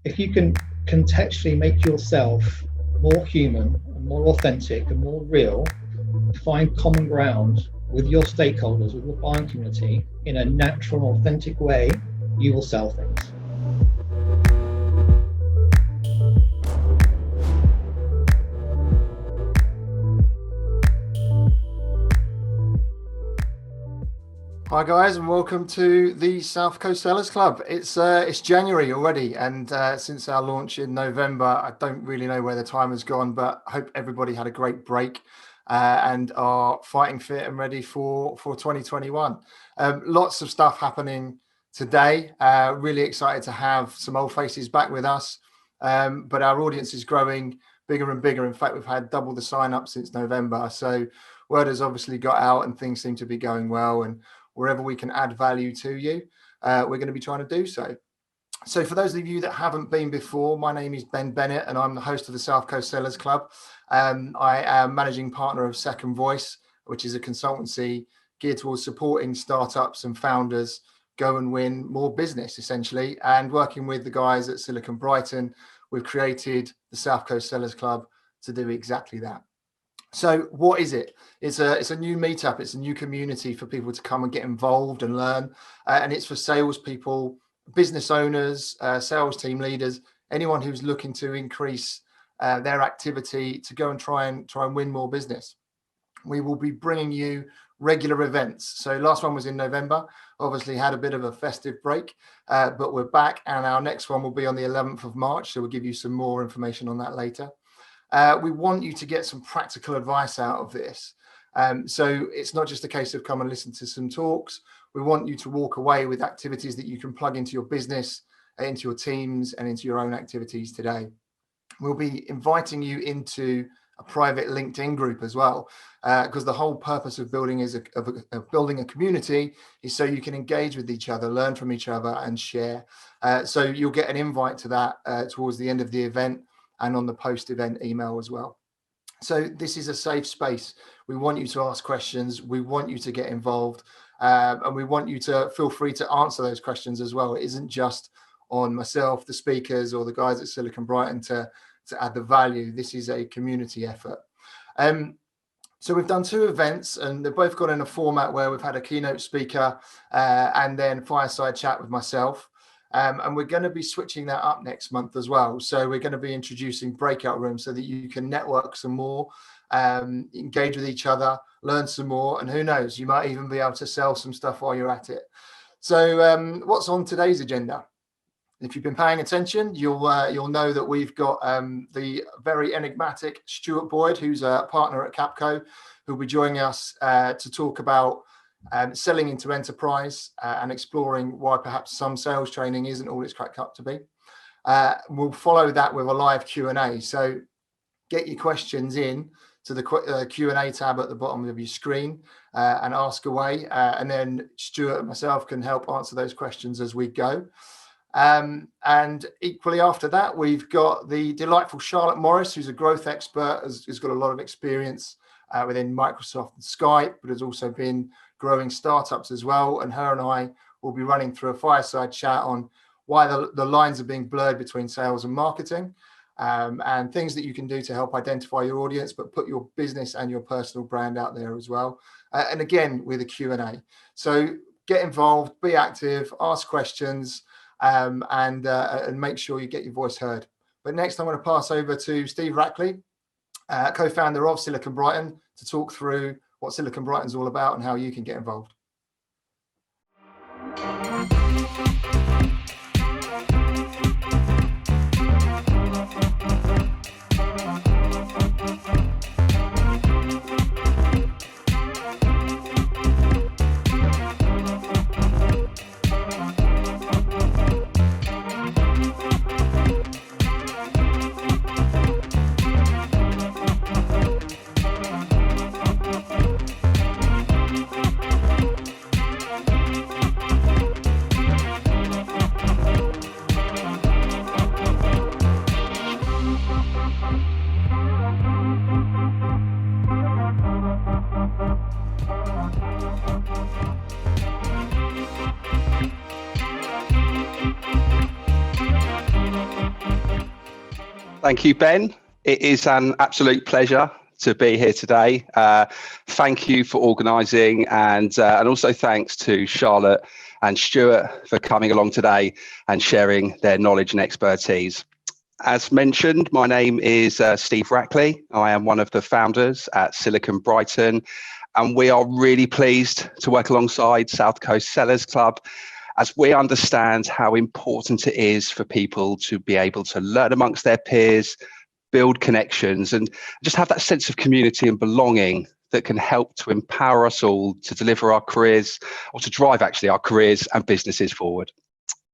if you can contextually make yourself more human and more authentic and more real, find common ground with your stakeholders, with your buying community in a natural, authentic way, you will sell things. Hi guys, and welcome to the South Coast Sellers Club. It's January already, and since our launch in November, I don't really know where the time has gone, but I hope everybody had a great break and are fighting fit and ready for 2021. Lots of stuff happening today. Really excited to have some old faces back with us, but our audience is growing bigger and bigger. In fact, we've had double the sign up since November, so word has obviously got out and things seem to be going well, and wherever we can add value to you, we're going to be trying to do so. So for those of you that haven't been before, my name is Ben Bennett and I'm the host of the South Coast Sellers Club. I am managing partner of Second Voice, which is a consultancy geared towards supporting startups and founders go and win more business, essentially. And working with the guys at Silicon Brighton, we've created the South Coast Sellers Club to do exactly that. So what is it? It's a new meetup. It's a new community for people to come and get involved and learn. And it's for salespeople, business owners, sales team leaders, anyone who's looking to increase their activity to go and try and win more business. We will be bringing you regular events. So last one was in November, obviously had a bit of a festive break, but we're back, and our next one will be on the 11th of March. So we'll give you some more information on that later. We want you to get some practical advice out of this. So it's not just a case of come and listen to some talks. We want you to walk away with activities that you can plug into your business, into your teams, and into your own activities today. We'll be inviting you into a private LinkedIn group as well, because the whole purpose of building building a community is so you can engage with each other, learn from each other, and share. So you'll get an invite to that towards the end of the event, and on the post-event email as well. So this is a safe space. We want you to ask questions. We want you to get involved. And we want you to feel free to answer those questions as well. It isn't just on myself, the speakers, or the guys at Silicon Brighton to add the value. This is a community effort. So we've done two events, and they've both gone in a format where we've had a keynote speaker and then fireside chat with myself. And we're going to be switching that up next month as well. So we're going to be introducing breakout rooms so that you can network some more, engage with each other, learn some more, and who knows, you might even be able to sell some stuff while you're at it. So what's on today's agenda? If you've been paying attention, you'll know that we've got the very enigmatic Stuart Boyd, who's a partner at Capco, who'll be joining us to talk about selling into enterprise and exploring why perhaps some sales training isn't all it's cracked up to be. We'll follow that with a live Q&A. So get your questions in to the Q&A tab at the bottom of your screen and ask away. And then Stuart and myself can help answer those questions as we go. And equally after that, we've got the delightful Charlotte Morris, who's a growth expert, has got a lot of experience within Microsoft and Skype, but has also been growing startups as well. And her and I will be running through a fireside chat on why the lines are being blurred between sales and marketing, and things that you can do to help identify your audience, but put your business and your personal brand out there as well. And again, with a Q&A. So get involved, be active, ask questions, and make sure you get your voice heard. But next, I'm going to pass over to Steve Rackley, co-founder of Silicon Brighton, to talk through what Silicon Brighton's all about and how you can get involved. Thank you, Ben. It is an absolute pleasure to be here today. Thank you for organising, and also thanks to Charlotte and Stuart for coming along today and sharing their knowledge and expertise. As mentioned, my name is Steve Rackley. I am one of the founders at Silicon Brighton, and we are really pleased to work alongside South Coast Sellers Club as we understand how important it is for people to be able to learn amongst their peers, build connections, and just have that sense of community and belonging that can help to empower us all to deliver our careers, or to drive actually our careers and businesses forward.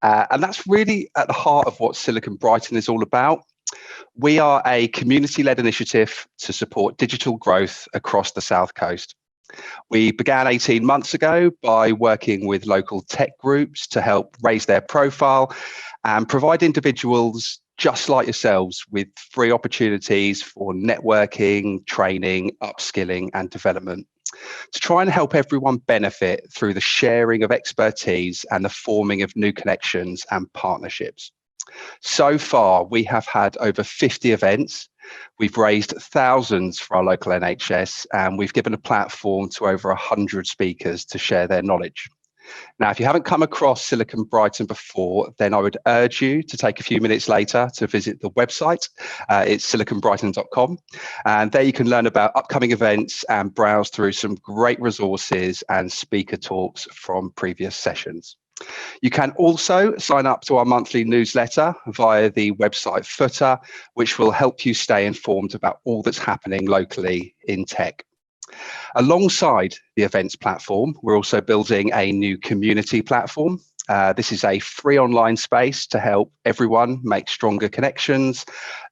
And that's really at the heart of what Silicon Brighton is all about. We are a community-led initiative to support digital growth across the South Coast. We began 18 months ago by working with local tech groups to help raise their profile and provide individuals just like yourselves with free opportunities for networking, training, upskilling and development, to try and help everyone benefit through the sharing of expertise and the forming of new connections and partnerships. So far, we have had over 50 events. We've raised thousands for our local NHS, and we've given a platform to over 100 speakers to share their knowledge. Now, if you haven't come across Silicon Brighton before, then I would urge you to take a few minutes later to visit the website. It's siliconbrighton.com, and there you can learn about upcoming events and browse through some great resources and speaker talks from previous sessions. You can also sign up to our monthly newsletter via the website footer, which will help you stay informed about all that's happening locally in tech. Alongside the events platform, we're also building a new community platform. This is a free online space to help everyone make stronger connections,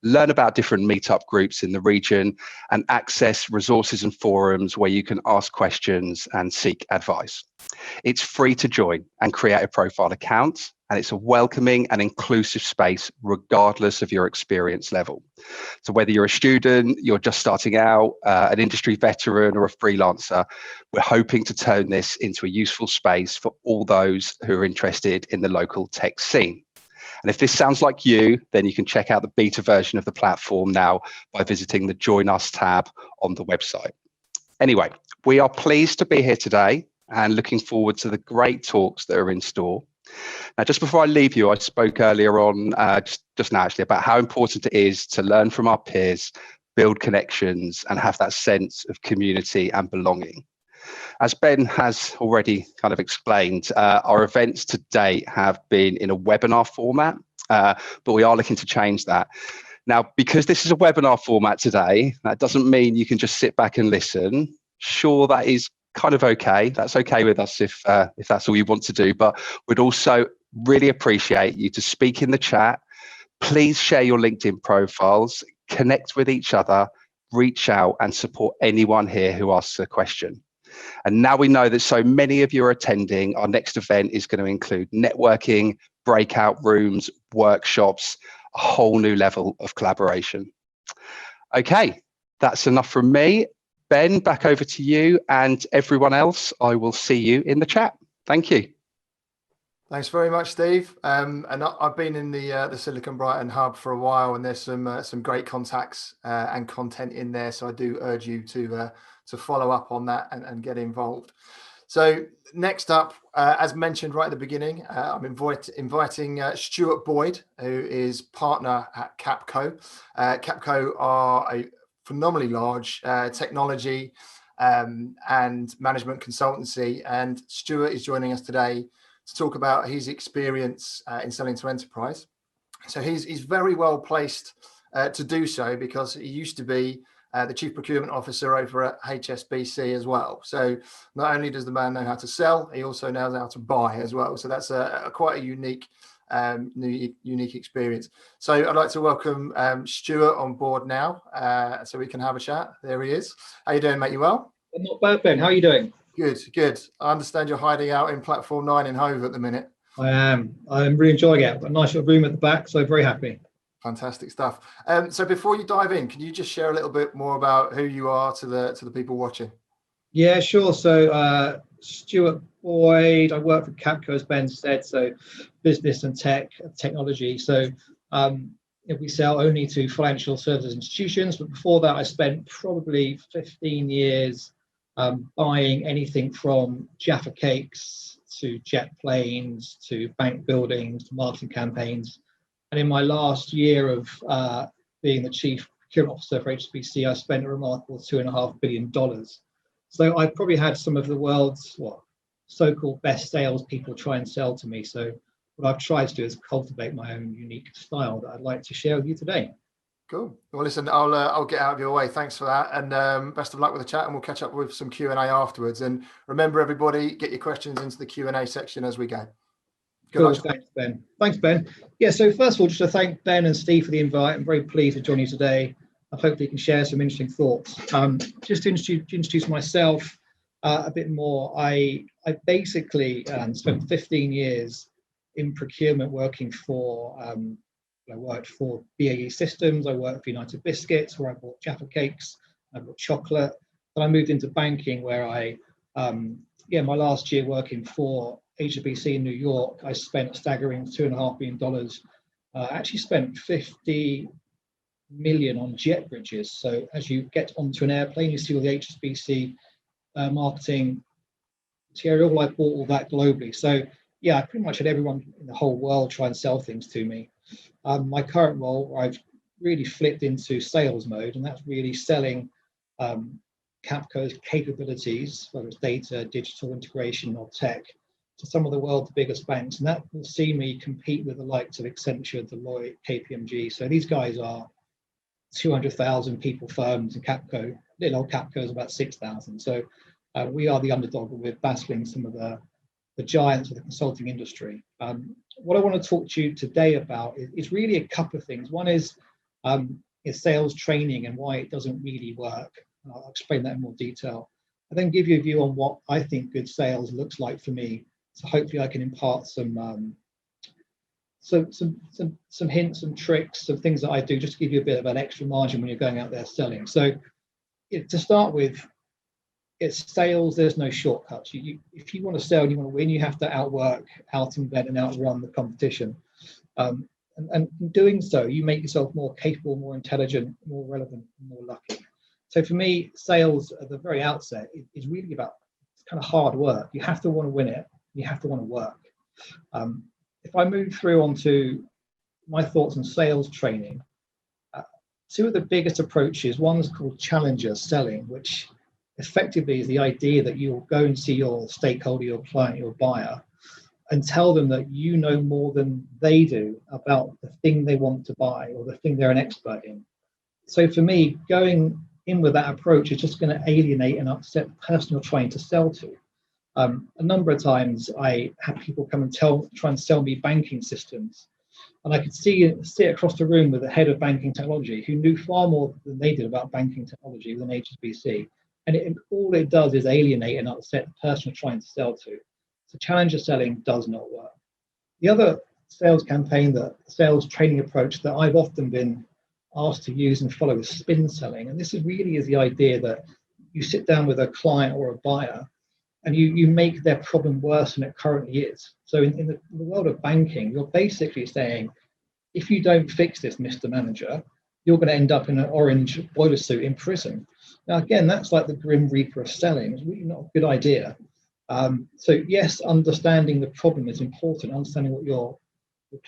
learn about different meetup groups in the region, and access resources and forums where you can ask questions and seek advice. It's free to join and create a profile account, and it's a welcoming and inclusive space regardless of your experience level. So whether you're a student, you're just starting out, an industry veteran or a freelancer, we're hoping to turn this into a useful space for all those who are interested in the local tech scene. And if this sounds like you, then you can check out the beta version of the platform now by visiting the Join Us tab on the website. Anyway, we are pleased to be here today and looking forward to the great talks that are in store. Now, just before I leave you, I spoke earlier on, just now actually, about how important it is to learn from our peers, build connections, and have that sense of community and belonging. As Ben has already kind of explained, our events to date have been in a webinar format, but we are looking to change that. Now, because this is a webinar format today, that doesn't mean you can just sit back and listen. Sure, that is kind of okay. That's okay with us if that's all you want to do, but we'd also really appreciate you to speak in the chat. Please share your LinkedIn profiles, connect with each other, reach out and support anyone here who asks a question. And now we know that so many of you are attending, our next event is going to include networking, breakout rooms, workshops, a whole new level of collaboration. Okay, that's enough from me. Ben, back over to you, and everyone else, I will see you in the chat. Thank you. Thanks very much, Steve. And I've been in the Silicon Brighton hub for a while, and there's some great contacts and content in there. So I do urge you to follow up on that and get involved. So next up, as mentioned right at the beginning, I'm inviting Stuart Boyd, who is partner at Capco. Capco are a phenomenally large technology and management consultancy, and Stuart is joining us today to talk about his experience in selling to enterprise. So he's very well placed to do so, because he used to be the Chief Procurement Officer over at HSBC as well. So not only does the man know how to sell, he also knows how to buy as well. So that's quite a unique experience. So I'd like to welcome Stuart on board now, so we can have a chat. There he is. How you doing, mate? You well? Not bad, Ben. How are you doing? Good. I understand you're hiding out in Platform 9 in Hove at the minute. I am. I'm really enjoying it. I've got a nice little room at the back, so very happy. Fantastic stuff. So before you dive in, can you just share a little bit more about who you are to the people watching? Yeah, sure. So Stuart Boyd, I work for Capco, as Ben said, so business and technology. So we sell only to financial services institutions, but before that I spent probably 15 years buying anything from Jaffa cakes to jet planes to bank buildings to marketing campaigns. And in my last year of being the Chief Procurement Officer for HSBC, I spent a remarkable $2.5 billion. So I've probably had some of the world's so-called best salespeople try and sell to me. So what I've tried to do is cultivate my own unique style that I'd like to share with you today. Cool. Well, listen, I'll get out of your way. Thanks for that, and best of luck with the chat. And we'll catch up with some Q&A afterwards. And remember, everybody, get your questions into the Q&A section as we go. Good luck. Thanks, Ben. Thanks, Ben. Yeah. So first of all, just to thank Ben and Steve for the invite. I'm very pleased to join you today. I hope you can share some interesting thoughts. Just to introduce myself a bit more, I basically spent 15 years in procurement working for, I worked for BAE Systems, I worked for United Biscuits, where I bought Jaffa cakes, I bought chocolate. Then I moved into banking where my last year working for HSBC in New York, I spent a staggering $2.5 billion. Actually spent 50 million on jet bridges. So as you get onto an airplane, you see all the HSBC marketing material. I bought all that globally. So yeah, I pretty much had everyone in the whole world try and sell things to me. My current role, I've really flipped into sales mode, and that's really selling Capco's capabilities, whether it's data, digital integration, or tech, to some of the world's biggest banks. And that will see me compete with the likes of Accenture, Deloitte, KPMG. So these guys are 200,000 people firms, and Capco, little old Capco is about 6,000. So we are the underdog, and we're battling some of the giants of the consulting industry. What I want to talk to you today about is really a couple of things. One is sales training and why it doesn't really work. I'll explain that in more detail. And then give you a view on what I think good sales looks like for me. So hopefully I can impart some hints, some tricks, some things that I do just to give you a bit of an extra margin when you're going out there selling. So to start with, it's sales. There's no shortcuts. If you want to sell and you want to win, you have to outwork, out-invent, and outrun the competition. And in doing so, you make yourself more capable, more intelligent, more relevant, more lucky. So for me, sales at the very outset is really about, it's kind of hard work. You have to want to win it. You have to want to work. If I move through onto my thoughts on sales training, two of the biggest approaches, one's called challenger selling, which effectively is the idea that you'll go and see your stakeholder, your client, your buyer, and tell them that you know more than they do about the thing they want to buy or the thing they're an expert in. So for me, going in with that approach is just going to alienate and upset the person you're trying to sell to. A number of times I had people come and try and sell me banking systems, and I could sit across the room with the head of banking technology who knew far more than they did about banking technology within HSBC. And all it does is alienate and upset the person you're trying to sell to. So challenger selling does not work. The other sales campaign, the sales training approach that I've often been asked to use and follow is spin selling. And this is the idea that you sit down with a client or a buyer and you make their problem worse than it currently is. So in the world of banking, you're basically saying, if you don't fix this, Mr. Manager, you're going to end up in an orange boiler suit in prison. Now, again, that's like the grim reaper of selling. It's really not a good idea. So yes, understanding the problem is important. Understanding what your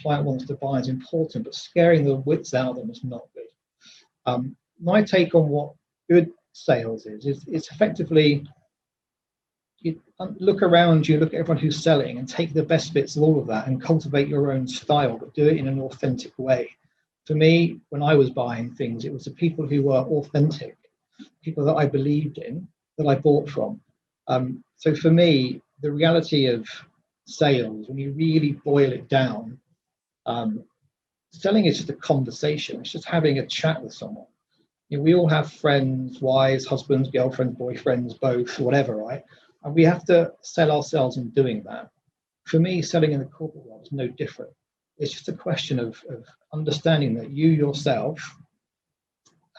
client wants to buy is important, but scaring the wits out of them is not good. My take on what good sales is effectively, you look around you, look at everyone who's selling and take the best bits of all of that and cultivate your own style, but do it in an authentic way. For me, when I was buying things, it was the people who were authentic, people that I believed in, that I bought from. So for me, the reality of sales, when you really boil it down, selling is just a conversation. It's just having a chat with someone. We all have friends, wives, husbands, girlfriends, boyfriends, both, whatever, right? And we have to sell ourselves in doing that. For me, selling in the corporate world is no different. It's just a question of understanding that you yourself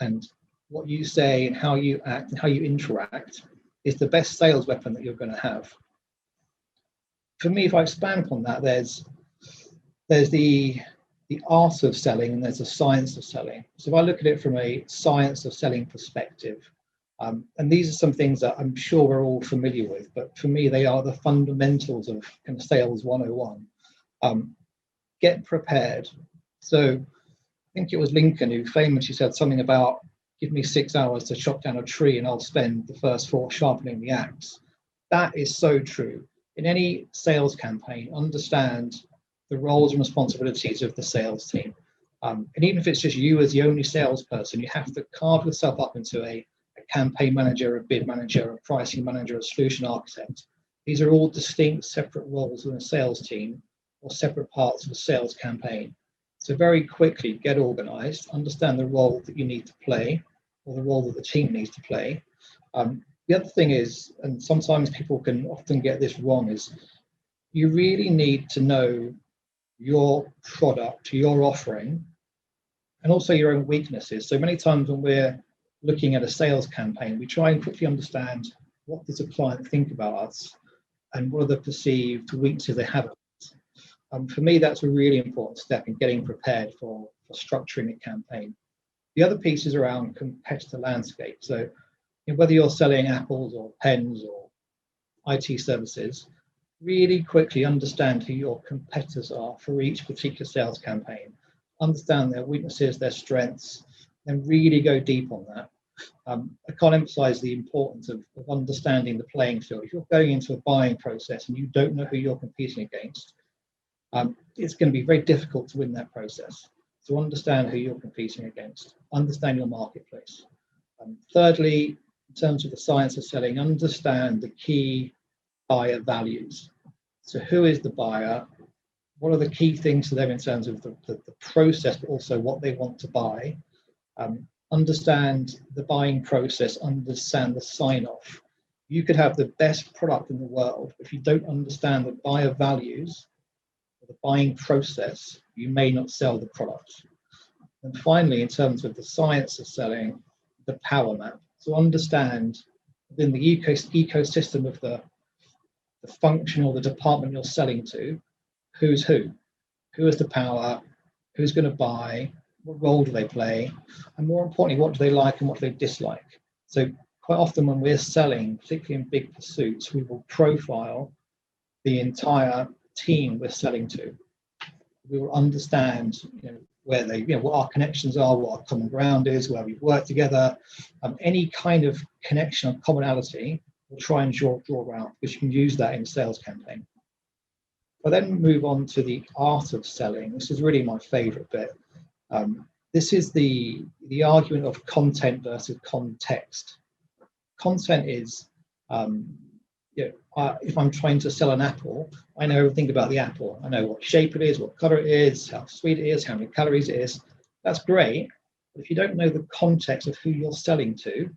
and what you say and how you act and how you interact is the best sales weapon that you're going to have. For me, if I expand upon that, there's the the art of selling and there's a science of selling. So if I look at it from a science of selling perspective, and these are some things that I'm sure we're all familiar with, but for me, they are the fundamentals of kind of sales 101. Get prepared. So I think it was Lincoln who famously said something about, give me 6 hours to chop down a tree and I'll spend the first 4 sharpening the axe. That is so true. In any sales campaign, understand the roles and responsibilities of the sales team. And even if it's just you as the only salesperson, you have to carve yourself up into a campaign manager, a bid manager, a pricing manager, a solution architect. These are all distinct, separate roles in a sales team or separate parts of a sales campaign. So very quickly get organized, understand the role that you need to play or the role that the team needs to play. The other thing is, and sometimes people can often get this wrong, is you really need to know your product, your offering, and also your own weaknesses. So many times when we're looking at a sales campaign, we try and quickly understand what does a client think about us and what are the perceived weaknesses they have. For me, that's a really important step in getting prepared for structuring a campaign. The other piece is around competitor landscape. So whether you're selling apples or pens or IT services, really quickly understand who your competitors are for each particular sales campaign. Understand their weaknesses, their strengths, and really go deep on that. I can't emphasize the importance of understanding the playing field. If you're going into a buying process and you don't know who you're competing against, it's going to be very difficult to win that process. So understand who you're competing against, understand your marketplace. Thirdly, in terms of the science of selling, understand the key buyer values. So who is the buyer? What are the key things to them in terms of the process, but also what they want to buy? Understand the buying process, understand the sign-off. You could have the best product in the world. If you don't understand the buyer values, or the buying process, you may not sell the product. And finally, in terms of the science of selling, the power map. So understand within the ecosystem of the function or the department you're selling to, who's who has the power, who's going to buy, what role do they play, and more importantly, what do they like and what do they dislike. So quite often when we're selling, particularly in big pursuits, we will profile the entire team we're selling to. We will understand where they, what our connections are, what our common ground is, where we've worked together, any kind of connection or commonality. We'll try and draw out, because you can use that in a sales campaign. But then move on to the art of selling. This is really my favorite bit. This is the argument of content versus context. Content is, if I'm trying to sell an apple, I know everything about the apple. I know what shape it is, what color it is, how sweet it is, how many calories it is. That's great. But if you don't know the context of who you're selling to,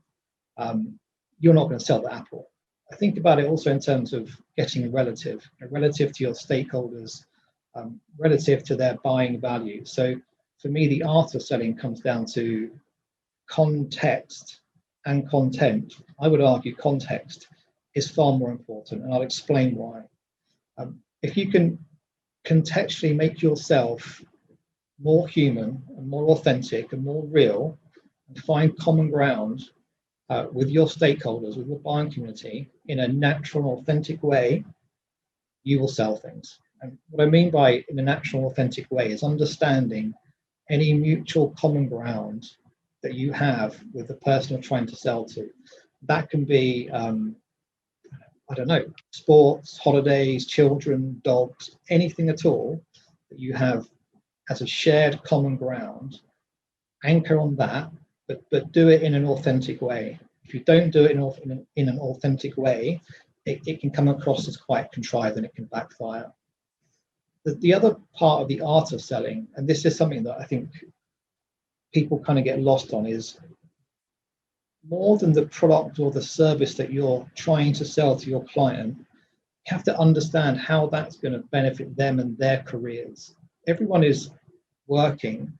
you're not going to sell the apple. I think about it also in terms of getting relative to your stakeholders, relative to their buying value. So for me, the art of selling comes down to context and content. I would argue context is far more important, and I'll explain why. If you can contextually make yourself more human and more authentic and more real, and find common ground with your stakeholders, with your buying community in a natural, authentic way, you will sell things. And what I mean by in a natural, authentic way is understanding any mutual common ground that you have with the person you're trying to sell to. That can be, sports, holidays, children, dogs, anything at all that you have as a shared common ground. Anchor on that, but do it in an authentic way. If you don't do it in an authentic way, it can come across as quite contrived and it can backfire. The other part of the art of selling, and this is something that I think people kind of get lost on, is more than the product or the service that you're trying to sell to your client, you have to understand how that's going to benefit them and their careers. Everyone is working,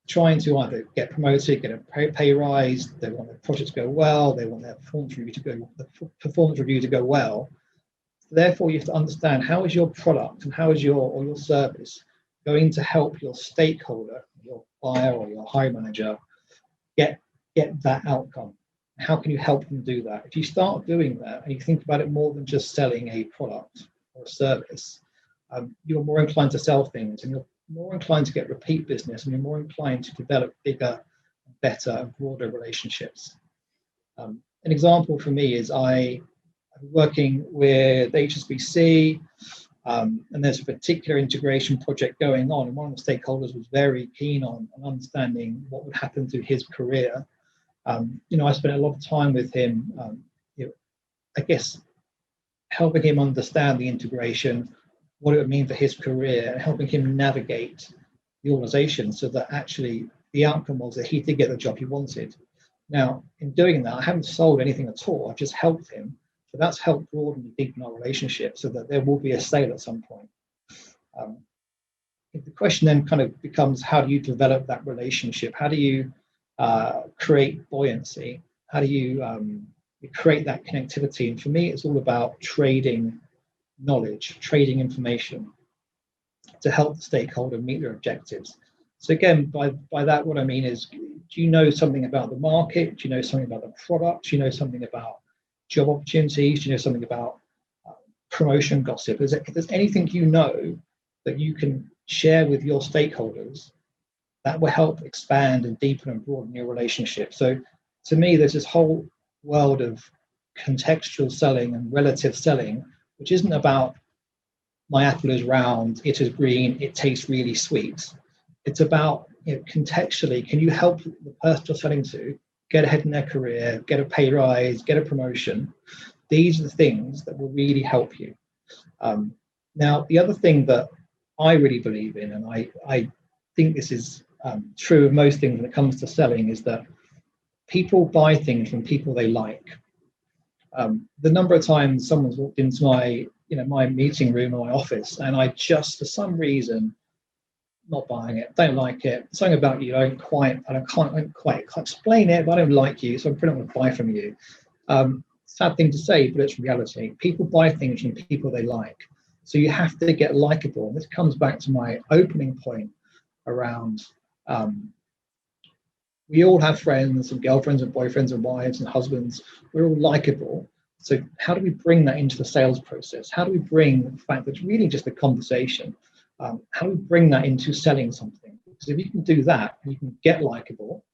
trying to either get promoted, get a pay rise, they want their projects to go well, they want their performance review to go well. Therefore, you have to understand how is your product and how is your service going to help your stakeholder, your buyer or your hiring manager, get that outcome? How can you help them do that? If you start doing that and you think about it more than just selling a product or a service, you're more inclined to sell things, and you're more inclined to get repeat business, and you're more inclined to develop bigger, better, and broader relationships. An example for me is I'm working with HSBC, and there's a particular integration project going on, and one of the stakeholders was very keen on understanding what would happen to his career. I spent a lot of time with him, I guess, helping him understand the integration, what it would mean for his career, and helping him navigate the organization so that actually the outcome was that he did get the job he wanted. Now, in doing that, I haven't sold anything at all. I've just helped him. But that's helped broaden and deepen our relationship so that there will be a sale at some point. The question then kind of becomes, how do you develop that relationship? How do you create buoyancy? How do you create that connectivity? And for me, it's all about trading knowledge, trading information to help the stakeholder meet their objectives. So again, by that, what I mean is, do you know something about the market? Do you know something about the product? Do you know something about job opportunities? Do you know something about promotion gossip? If there's anything you know that you can share with your stakeholders, that will help expand and deepen and broaden your relationship. So to me, there's this whole world of contextual selling and relative selling, which isn't about my apple is round, it is green, it tastes really sweet. It's about, contextually, can you help the person you're selling to get ahead in their career, get a pay rise, get a promotion? These are the things that will really help you. Now, the other thing that I really believe in, and I think this is true of most things when it comes to selling, is that people buy things from people they like. The number of times someone's walked into my meeting room or my office, and I just, for some reason, not buying it, don't like it, something about you, I can't quite explain it, but I don't like you, so I'm pretty not going to buy from you. Sad thing to say, but it's reality. People buy things from people they like. So you have to get likable. And this comes back to my opening point around we all have friends and girlfriends and boyfriends and wives and husbands. We're all likable. So how do we bring that into the sales process? How do we bring the fact that it's really just a conversation? How do we bring that into selling something? Because if you can do that, and you can get likable,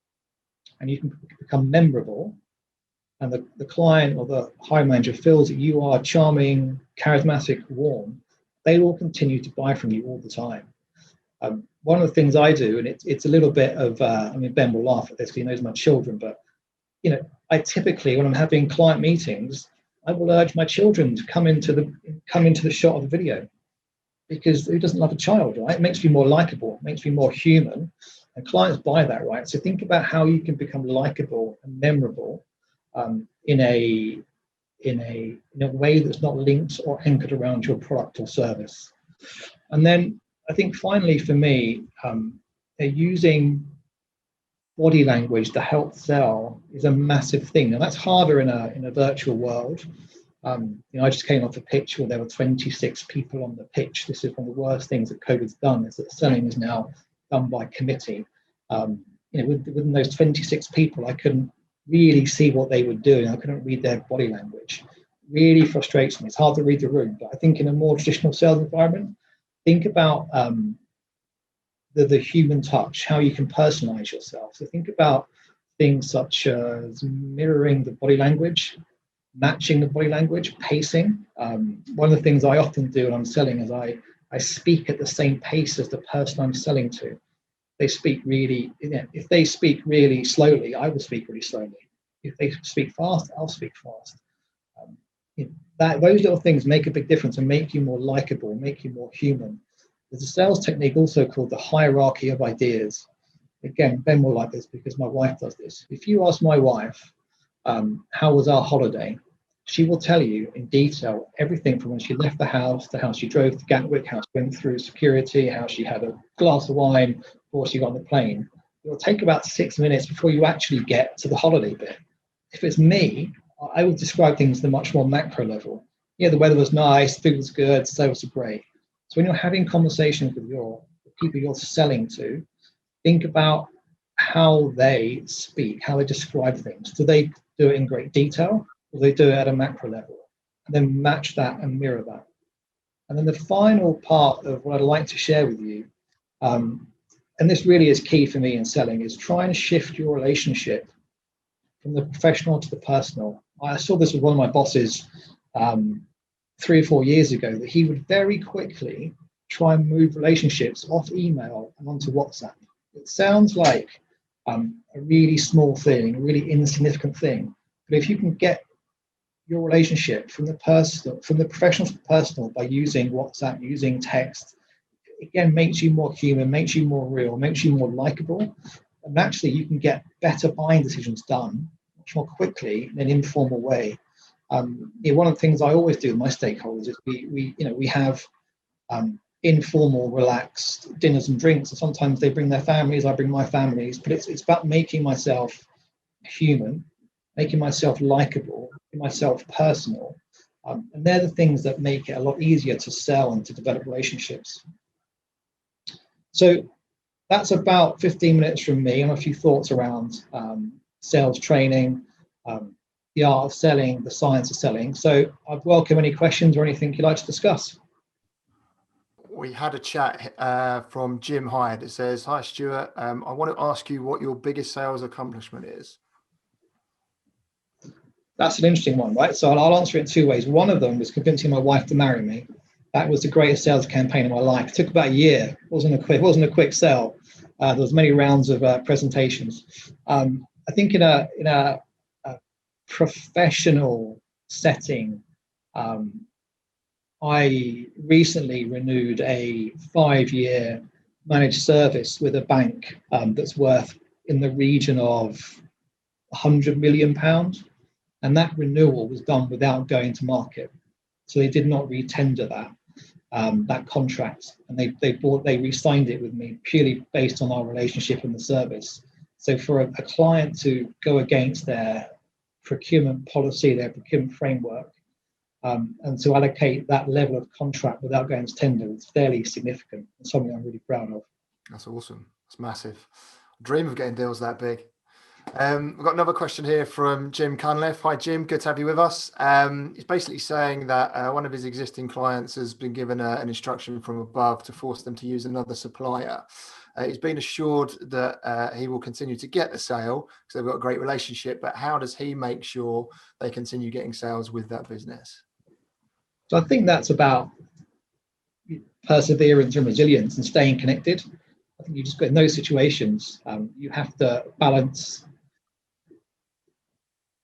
and you can become memorable, and the client or the hiring manager feels that you are charming, charismatic, warm, they will continue to buy from you all the time. One of the things I do, and it's a little bit of, Ben will laugh at this because he knows my children, but I typically, when I'm having client meetings, I will urge my children to come into the shot of the video, because who doesn't love a child, right? It makes you more likable, it makes you more human, and clients buy that, right? So think about how you can become likable and memorable in a way that's not linked or anchored around your product or service. And then I think finally for me, using body language to help sell is a massive thing, and that's harder in a virtual world. I just came off a pitch where there were 26 people on the pitch. This is one of the worst things that COVID's done, is that selling is now done by committee. Within those 26 people, I couldn't really see what they were doing. I couldn't read their body language. Really frustrates me. It's hard to read the room, but I think in a more traditional sales environment, think about the human touch, how you can personalize yourself. So think about things such as mirroring the body language, matching the body language, pacing. One of the things I often do when I'm selling is I speak at the same pace as the person I'm selling to. If they speak really slowly, I will speak really slowly. If they speak fast, I'll speak fast. Those little things make a big difference and make you more likable, make you more human. There's a sales technique also called the hierarchy of ideas. Again, Ben will like this because my wife does this. If you ask my wife, how was our holiday? She will tell you in detail everything from when she left the house to how she drove to Gatwick, how she went through security, how she had a glass of wine before she got on the plane. It will take about 6 minutes before you actually get to the holiday bit. If it's me, I will describe things at a much more macro level. The weather was nice, food was good, sales were great. So when you're having conversations with your people you're selling to, think about how they speak, how they describe things. Do they do it in great detail, or do they do it at a macro level? And then match that and mirror that. And then the final part of what I'd like to share with you, and this really is key for me in selling, is try and shift your relationship from the professional to the personal. I saw this with one of my bosses 3 or 4 years ago, that he would very quickly try and move relationships off email and onto WhatsApp. It sounds like a really small thing, a really insignificant thing, but if you can get your relationship from the personal, from the professional to the personal, by using WhatsApp, using text, again, makes you more human, makes you more real, makes you more likable, and actually you can get better buying decisions done much more quickly in an informal way. One of the things I always do with my stakeholders is we have informal, relaxed dinners and drinks, and sometimes they bring their families, I bring my families, but it's about making myself human, making myself likable, making myself personal, and they're the things that make it a lot easier to sell and to develop relationships. So that's about 15 minutes from me and a few thoughts around sales training, the art of selling, the science of selling. So I'd welcome any questions or anything you'd like to discuss. We had a chat from Jim Hyde. It says, "Hi Stuart, I want to ask you what your biggest sales accomplishment is." That's an interesting one, right? So I'll answer it in 2 ways. One of them was convincing my wife to marry me. That was the greatest sales campaign of my life. It took about a year. It wasn't a quick sell. There was many rounds of presentations. I think in a professional setting, I recently renewed a 5-year managed service with a bank that's worth in the region of £100 million. And that renewal was done without going to market. So they did not re-tender that contract, and they re-signed it with me purely based on our relationship and the service. So for a client to go against their procurement policy, their procurement framework, and to allocate that level of contract without going to tender, is fairly significant and something I'm really proud of. That's awesome. It's massive. Dream of getting deals that big. We've got another question here from Jim Cunliffe. Hi, Jim. Good to have you with us. He's basically saying that one of his existing clients has been given an instruction from above to force them to use another supplier. He's been assured that he will continue to get the sale because they've got a great relationship, but how does he make sure they continue getting sales with that business? So I think that's about perseverance and resilience and staying connected. I think you just got in those situations, you have to balance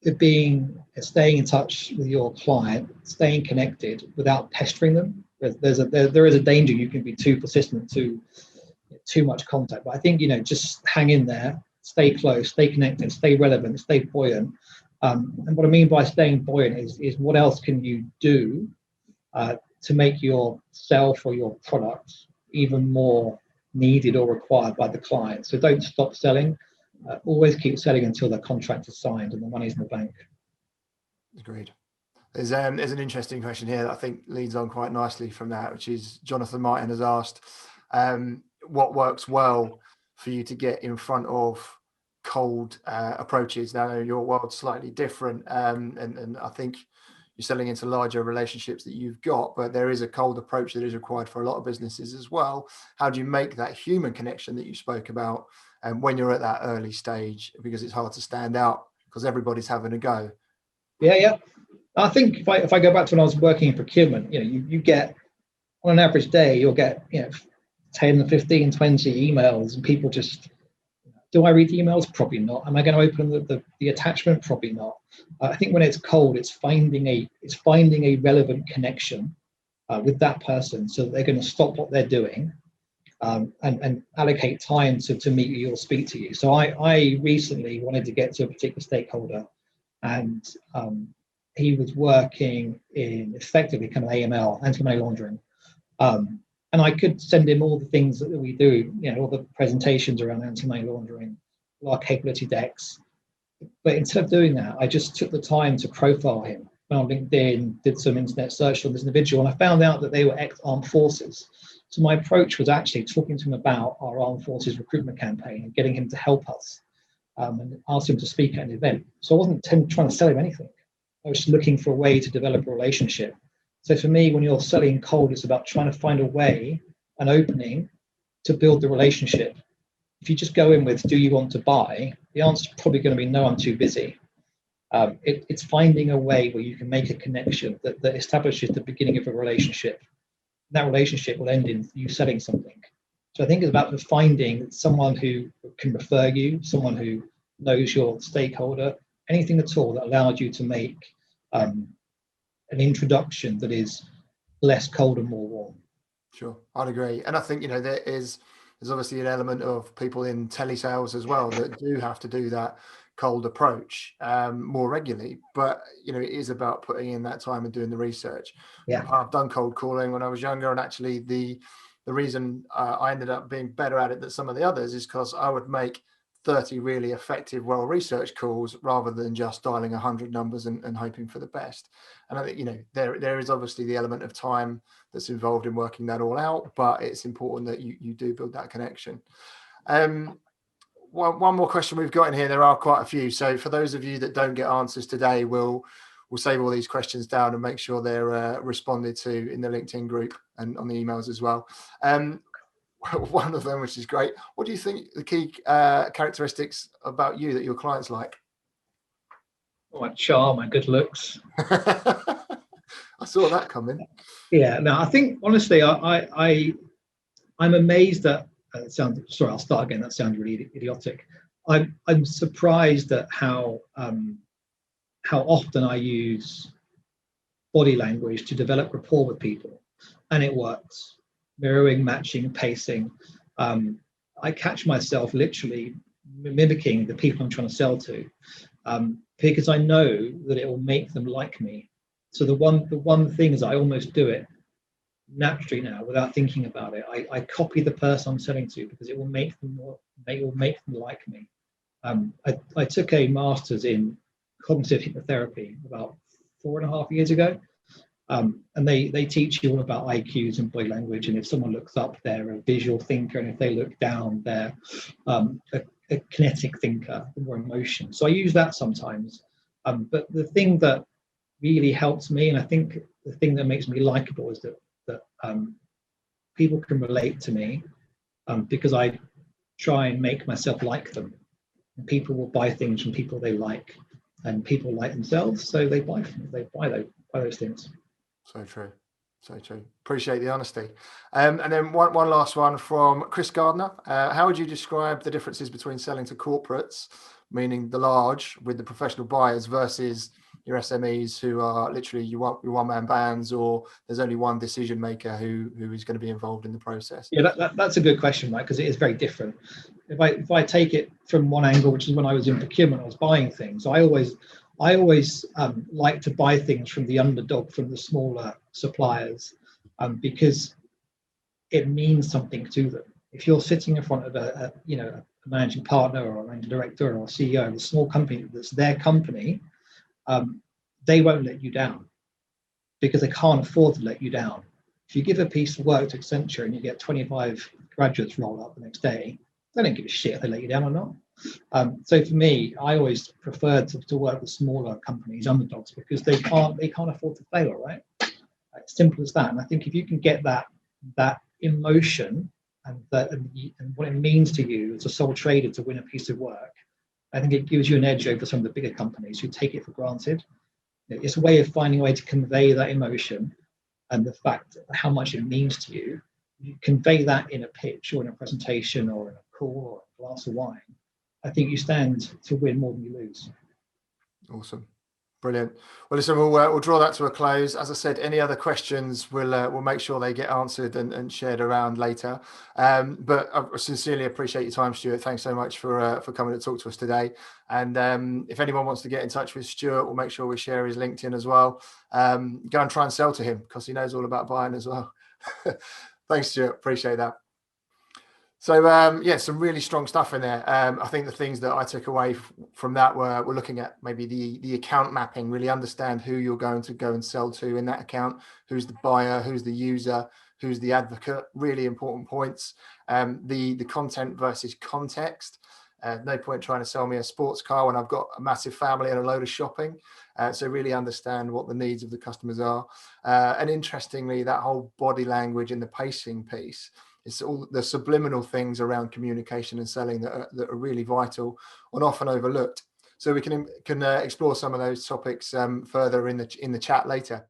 staying in touch with your client, staying connected without pestering them. There is a danger you can be too persistent, too much contact. But I think just hang in there, stay close, stay connected, stay relevant, stay buoyant. And what I mean by staying buoyant is what else can you do to make yourself or your product even more needed or required by the client. So don't stop selling. Always keep selling until the contract is signed and the money's in the bank. Agreed. There's an interesting question here that I think leads on quite nicely from that, which is Jonathan Martin has asked, what works well for you to get in front of cold approaches? Now, your world's slightly different, and I think you're selling into larger relationships that you've got, but there is a cold approach that is required for a lot of businesses as well. How do you make that human connection that you spoke about when you're at that early stage? Because it's hard to stand out because everybody's having a go. Yeah. I think if I go back to when I was working in procurement, you get, on an average day, you'll get 10, 15, 20 emails, and people just, do I read the emails? Probably not. Am I going to open the attachment? Probably not. I think when it's cold, it's finding a relevant connection with that person, so that they're going to stop what they're doing and allocate time to meet you or speak to you. So I recently wanted to get to a particular stakeholder, and he was working in effectively kind of AML, anti-money laundering. And I could send him all the things that we do, all the presentations around anti-money laundering, all our capability decks. But instead of doing that, I just took the time to profile him. Went on LinkedIn, did some internet search on this individual, and I found out that they were ex-armed forces. So my approach was actually talking to him about our armed forces recruitment campaign and getting him to help us, and asked him to speak at an event. So I wasn't trying to sell him anything. I was just looking for a way to develop a relationship. So for me, when you're selling cold, it's about trying to find a way, an opening to build the relationship. If you just go in with, do you want to buy? The answer is probably going to be, no, I'm too busy. It's finding a way where you can make a connection that establishes the beginning of a relationship. That relationship will end in you selling something. So I think it's about finding someone who can refer you, someone who knows your stakeholder, anything at all that allows you to make an introduction that is less cold and more warm. Sure, I'd agree. And I think, there's obviously an element of people in telesales as well that do have to do that cold approach more regularly. But, it is about putting in that time and doing the research. Yeah. I've done cold calling when I was younger. And actually the reason I ended up being better at it than some of the others is because I would make 30 really effective, well-researched calls rather than just dialing 100 numbers and hoping for the best. And I think, there is obviously the element of time that's involved in working that all out, but it's important that you do build that connection. One more question we've got in here. There are quite a few. So for those of you that don't get answers today, we'll save all these questions down and make sure they're responded to in the LinkedIn group and on the emails as well. One of them, which is great. What do you think the key characteristics about you that your clients like? My charm and good looks. I saw that coming. Yeah, no, I think honestly, I'm amazed at. Sorry, I'll start again. That sounds really idiotic. I'm surprised at how often I use body language to develop rapport with people, and it works. Mirroring, matching, pacing. I catch myself literally mimicking the people I'm trying to sell to, because I know that it will make them like me. So the one thing is I almost do it naturally now without thinking about it. I copy the person I'm selling to because it will make them like me. I took a master's in cognitive hypnotherapy about 4.5 years ago. And they teach you all about IQs and body language, and if someone looks up, they're a visual thinker, and if they look down, they're a kinetic thinker, more emotion. So I use that sometimes. But the thing that really helps me, and I think the thing that makes me likable, is that people can relate to me because I try and make myself like them. And people will buy things from people they like, and people like themselves, so they buy those things. So true. So true. Appreciate the honesty. And then one last one from Chris Gardner. How would you describe the differences between selling to corporates, meaning the large with the professional buyers, versus your SMEs who are literally your one-man bands, or there's only one decision maker who is going to be involved in the process? Yeah, that's a good question, right? Because it is very different. If I take it from one angle, which is when I was in procurement, I was buying things. I always like to buy things from the underdog, from the smaller suppliers, because it means something to them. If you're sitting in front of a managing partner or a managing director or a CEO of a small company that's their company, they won't let you down because they can't afford to let you down. If you give a piece of work to Accenture and you get 25 graduates roll up the next day, they don't give a shit if they let you down or not. So for me, I always prefer to work with smaller companies, underdogs, because they can't afford to fail, right? It's simple as that. And I think if you can get that emotion and what it means to you as a sole trader to win a piece of work, I think it gives you an edge over some of the bigger companies who take it for granted. It's a way of finding a way to convey that emotion and the fact how much it means to you. You convey that in a pitch or in a presentation or in a call or a glass of wine. I think you stand to win more than you lose. Awesome. Brilliant. Well, listen, we'll draw that to a close. As I said, any other questions, we'll make sure they get answered and shared around later. But I sincerely appreciate your time, Stuart. Thanks so much for coming to talk to us today. And if anyone wants to get in touch with Stuart, we'll make sure we share his LinkedIn as well. Go and try and sell to him because he knows all about buying as well. Thanks, Stuart. Appreciate that. So, some really strong stuff in there. I think the things that I took away from that were looking at maybe the account mapping, really understand who you're going to go and sell to in that account, who's the buyer, who's the user, who's the advocate, really important points. The content versus context. No point trying to sell me a sports car when I've got a massive family and a load of shopping. So really understand what the needs of the customers are. And interestingly, that whole body language and the pacing piece, it's all the subliminal things around communication and selling that are really vital and often overlooked. So we can explore some of those topics further in the chat later.